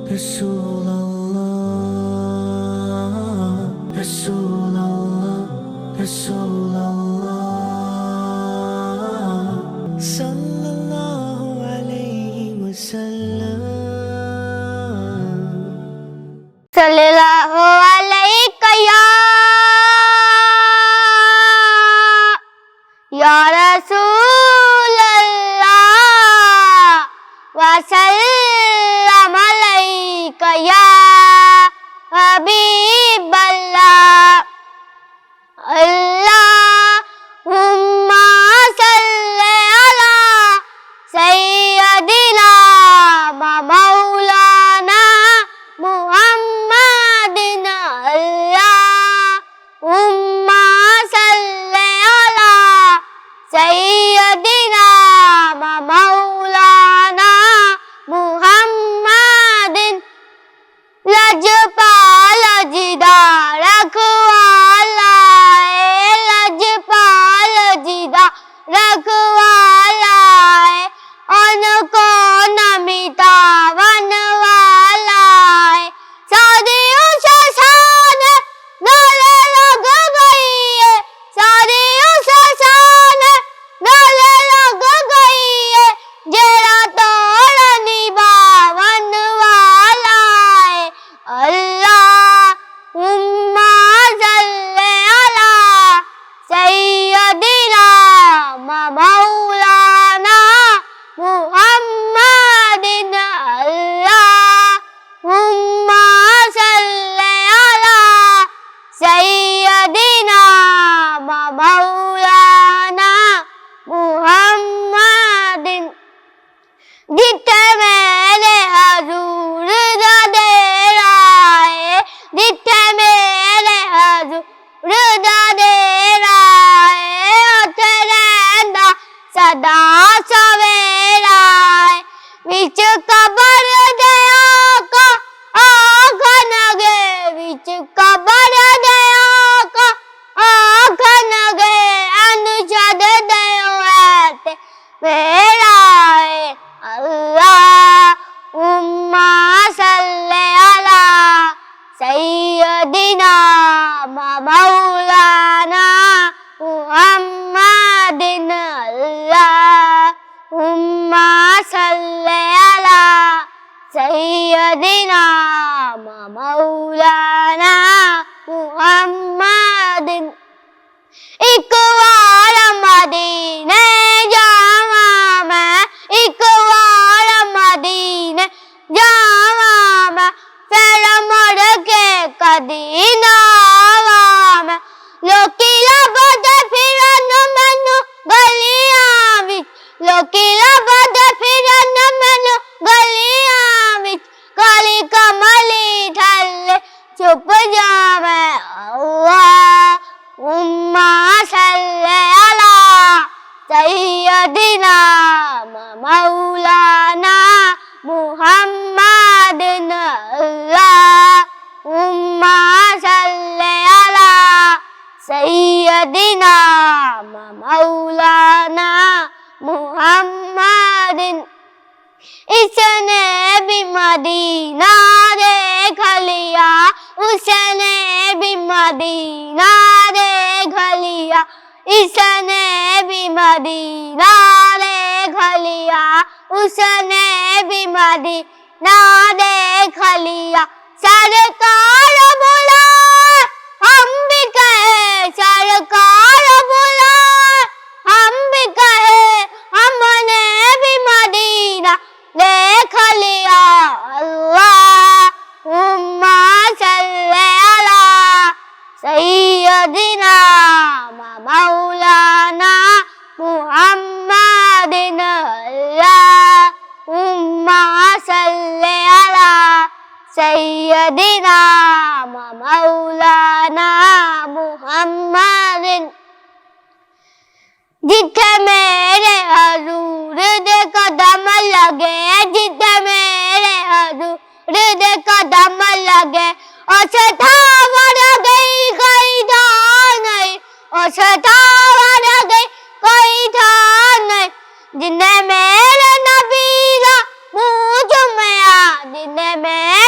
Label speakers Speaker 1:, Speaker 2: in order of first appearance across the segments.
Speaker 1: Rasulallah, Rasulallah, Rasulallah, Sallallahu Alaihi Wasallam.
Speaker 2: Sallallahu alayka ya Rasulallah, wa sallam alayka ya Habiballah. Allahumma salli ala sayyidina maulana Muhammadin. Allahumma salli ala sayyidina maulana Muhammadin. लजपाल जिदा रखवाला है, लजपाल जिदा रखवाला है, उनको न मिटावन वाला है। सदियों से शान गले लग गई है, सदियों से शान गले लग गई है, जरा तोड़ निभावन वाला है। अल्लाहुम्मा सल्ली अला सय्यदिना मौलाना मुहम्मदिन। अल्लाहुम्मा सल्ली अला सय्यदिना मौलाना मुहम्मदिन। जिथे मेरे हजूर दा डेरा है, जिथे मेरे हजूर दा डेरा है, उत्थे रहिंदा सदा सवेरा है। विच कबर दे आका आखन गे, विच कबर दे आका आखन गे, अनुछद दयो है ते मेरा है। अल्लाहुम्मा सल्ली अला सय्यदिना मौलाना मुहम्मदिन। अल्लाहुम्मा सल्ली अला सय्यदिना मौलाना मुहम्मदिन। एक बार मदीने जावा मैं, एक बार मदीने जावा मैं, फिर मुड़ के कदी ना आवा मैं। लोकी लभदे फिरन मैनू गलियां विच, लोकी लभदे फिरन मैनू गलियां विच, काली कमली थल्ले छुप जावे। अल्लाहुम्मा सल्ली अला सय्यदिना मौलाना मुहम्मदिन। अल्लाहुम्मा सल्ली अला सय्यदिना मौलाना मुहम्मदिन। इसने भी मदीना देख लिया, उसने भी मदीना देख लिया, इसने भी मदीना देख लिया, उसने भी मदीना देख लिया। सरकार बुलाए हम भी कहे, सरकार बुलाए हम भी कहे, हमने भी मदीना देख लिया। अल्लाहुम्मा सल्ली अला सय्यदिना मौलाना मुहम्मदिन। अल्लाहुम्मा सल्ली अला सय्यदिना मौलाना मुहम्मदिन। जिथे मेरे हजूर दे कदम लगे, जिथे मेरे हजूर दे कदम लगे, उसे थावर गई कोई था नहीं, उसे थावर गई कोई था नहीं। जिन्हें मेरे नबी का मुँह चुमया, जिन्हें मेरे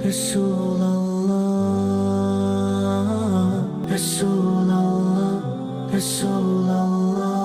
Speaker 1: Rasulullah, Rasulullah, Rasulullah.